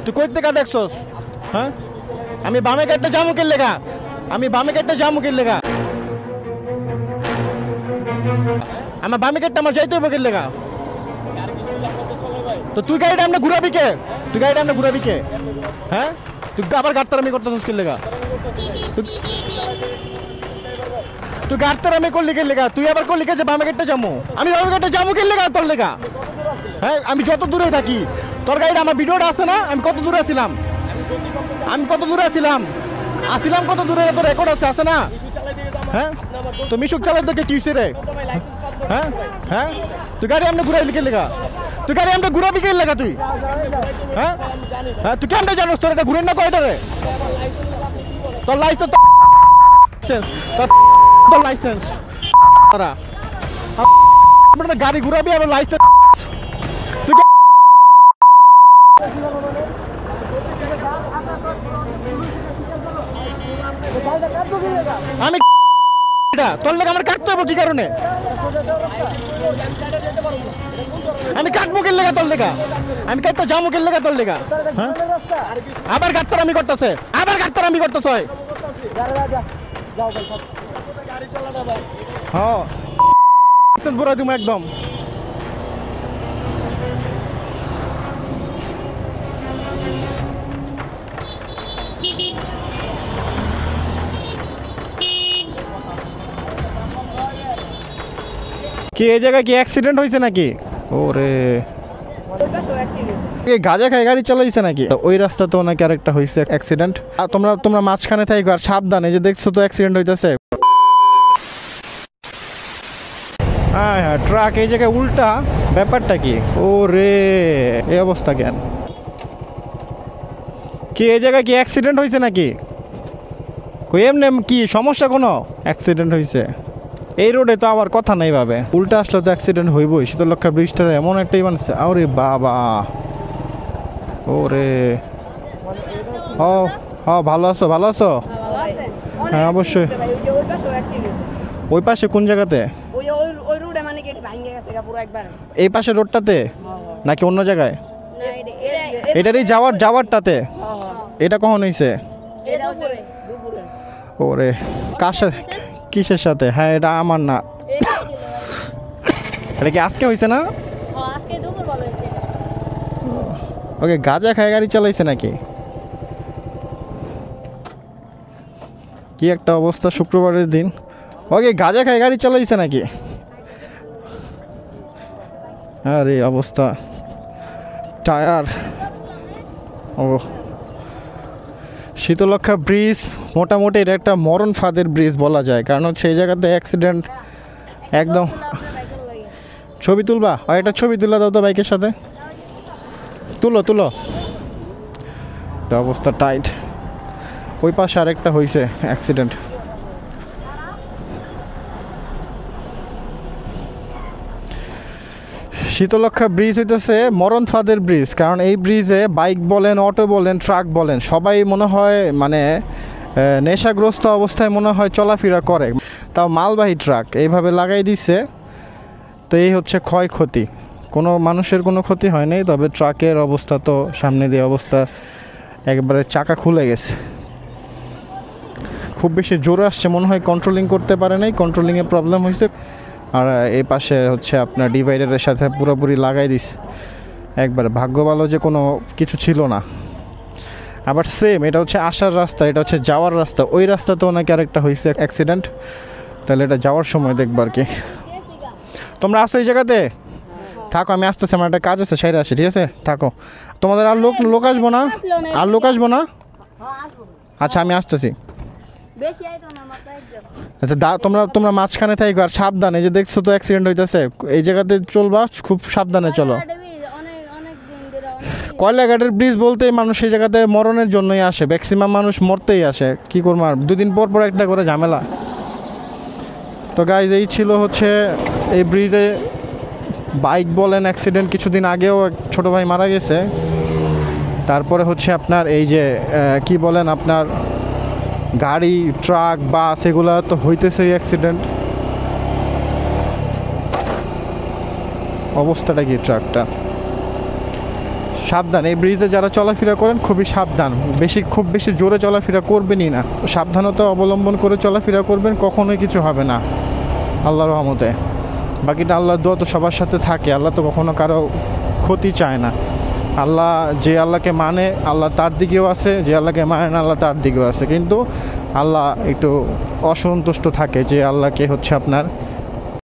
তুই কই থেকে দেখছস? হ্যাঁ, আমি বামে কাটতে যাবো কে লেগা? আমি বামে কাটতে যাবো কে লেগা? আমার বামে কাটতে আমার যাইতে হবে কে লেগা? তো তুই গাড়িটা আমরা ঘুরাবি কে? তুই গাড়িটা আমরা ঘুরাবি কে? হ্যাঁ, তুই আবার গাড়তারামি করতেছিস কে লেগা? তুই গাড়তারামি করলি কে লেগা? তুই আবার করলি কে যে বামে কাটতে যাবো? আমি বামে কাটতে যাবো কে লেগা তোর লেগা? হ্যাঁ, আমি যত দূরে থাকি তোর গাড়িটা আমার ভিডিওটা আছে না? আমি কত দূরে ছিলাম? আমি কত দূরে ছিলাম? আসিলাম কত দূরে? তোর রেকর্ড আছে না? হ্যাঁ, তো মিশুক চালাই তোকে কি হইছে রে? হ্যাঁ হ্যাঁ, তুই গাড়ি আমরা ঘুরাইলি কে লেগা? তুই গাড়ি আমরা ঘুরাবি কে লেগা তুই? হ্যাঁ হ্যাঁ, তুই কেমন জানোস তোর এটা ঘুরেন না কয়টা রে? তোর লাইসেন্স, তোর লাইসেন্স তারা গাড়ি ঘুরাবি আবার লাইসেন্স তুই আমি তোর লেগে আমার কাটতে হবে কি কারণে? আমি কাটবো কে লেগা তোর লেগা? আমি কাটতে যাবো কে লেগা তোর লেগা? হ্যাঁ, আবার গাড়তারামি করতেছে, আবার গাড়তারামি করতেছে। হ্যাঁ, বুড়া তুমি একদম কি এই জায়গায় কি অ্যাক্সিডেন্ট হয়েছে নাকি? ওরে গাঁজা খাই গাড়ি চালাইছে নাকি? ওই রাস্তা তো নাকি আরেকটা হয়েছে অ্যাক্সিডেন্ট। তোমরা মাঝখানে থাকো আর সাবধানে, যে দেখছো তো অ্যাক্সিডেন্ট হইতেছে। হ্যাঁ হ্যাঁ, ট্রাক এই জায়গায় উল্টা, ব্যাপারটা কি? ওরে এই অবস্থা কেন? কি এই জায়গায় কি অ্যাক্সিডেন্ট হয়েছে নাকি? এমনি কি সমস্যা? কোনো অ্যাক্সিডেন্ট হয়েছে এই রোডে তো আবার কথা নাই ভাবে, উল্টা আসলে তো অ্যাক্সিডেন্ট হইবই। শীতলক্ষা ব্রিজটা এমন একটাই বানছে। আরে বাবা, ওরে ও হ্যাঁ, ভালো আছো? ভালো আছো? হ্যাঁ অবশ্যই। ওই পাশে কোন জায়গাতে? এই পাশে রোডটাতে নাকি অন্য জায়গায়? এটারই যাওয়ারটাতে? এটা কখন হয়েছে? ওরে কার কিসের সাথে? হ্যাঁ, এটা আমার না, এটা কি আজকে হয়েছে না? ওকে, গাঁজা খায় গাড়ি চালাইছে নাকি? কি একটা অবস্থা শুক্রবারের দিন। ওকে, গাঁজা খায় গাড়ি চালাইছে নাকি? আরে অবস্থা, টায়ার। ও, শীতলক্ষা ব্রিজ মোটামুটি এটা একটা মরণ ফাঁদের ব্রিজ বলা যায়, কারণ হচ্ছে এই জায়গাতে অ্যাক্সিডেন্ট একদম। ছবি তুলবা? আর একটা ছবি তুলে দাও তো বাইকের সাথে, তুলো তুলো। অবস্থা টাইট। ওই পাশে আরেকটা হয়েছে অ্যাক্সিডেন্ট। শীতলক্ষা ব্রিজ হইতেছে মরণ ফাঁদের ব্রিজ, কারণ এই ব্রিজে বাইক বলেন, অটো বলেন, ট্রাক বলেন, সবাই মনে হয় মানে নেশাগ্রস্ত অবস্থায় মনে হয় চলাফেরা করে। তাও মালবাহী ট্রাক এইভাবে লাগাই দিছে, তো এই হচ্ছে ক্ষয়ক্ষতি। কোনো মানুষের কোনো ক্ষতি হয় নাই, তবে ট্রাকের অবস্থা তো সামনে দিয়ে অবস্থা একবারে চাকা খুলে গেছে। খুব বেশি জোরে আসছে মনে হয়, কন্ট্রোলিং করতে পারে নাই, কন্ট্রোলিংয়ে প্রবলেম হয়েছে। আর এই পাশে হচ্ছে আপনার ডিভাইডারের সাথে পুরোপুরি লাগাই দিছে একবারে। ভাগ্য ভালো যে কোনো কিছু ছিল না। আবার সেম, এটা হচ্ছে আসার রাস্তা, এটা হচ্ছে যাওয়ার রাস্তা। ওই রাস্তাতেও নাকি আরেকটা হয়েছে অ্যাক্সিডেন্ট। তাহলে এটা যাওয়ার সময় দেখবো আর কি। তোমরা আসো এই জায়গাতে? থাকো, আমি আসতেছি, আমার একটা কাজ আছে, সেরে আসি, ঠিক আছে? থাকো। তোমাদের আর লোক আসবো না? আর লোক আসবো না? আচ্ছা, আমি আসতেছি। আচ্ছা, তোমরা মাঝখানে থাকো আর সাবধানে, যে দেখছো তো অ্যাক্সিডেন্ট হইতেছে, এই জায়গাতে চলবা, খুব সাবধানে চলো। কয়লাঘাটের ব্রিজ বলতে মানুষ এই জায়গাতে মরণের জন্যই আসে, ম্যাক্সিমাম মানুষ মরতেই আসে। কি করবো আর, দুদিন পর পর একটা করে ঝামেলা। তো গাইজ, এই ছিল হচ্ছে এই ব্রিজে বাইক বলেন অ্যাক্সিডেন্ট। কিছুদিন আগেও এক ছোটো ভাই মারা গেছে। তারপরে হচ্ছে আপনার এই যে কি বলেন আপনার গাড়ি, ট্রাক, বাস, এগুলো তো হইতেছে অ্যাক্সিডেন্ট। অবস্থাটা কি ট্রাকটা? সাবধান, এই ব্রিজে যারা চলাফেরা করেন খুবই সাবধান, খুব বেশি জোরে চলাফেরা করবেনই না, সাবধানতা অবলম্বন করে চলাফেরা করবেন, কখনোই কিছু হবে না আল্লাহর রহমতে। বাকিটা আল্লাহর দোয়া তো সবার সাথে থাকে, আল্লাহ তো কখনো কারো ক্ষতি চায় না। আল্লাহ, যে আল্লাহকে মানে আল্লাহ তার দিকেও আছে, যে আল্লাহকে মানে না আল্লাহ তার দিকেও আছে, কিন্তু আল্লাহ একটু অসন্তুষ্ট থাকে যে আল্লাহকে হচ্ছে আপনার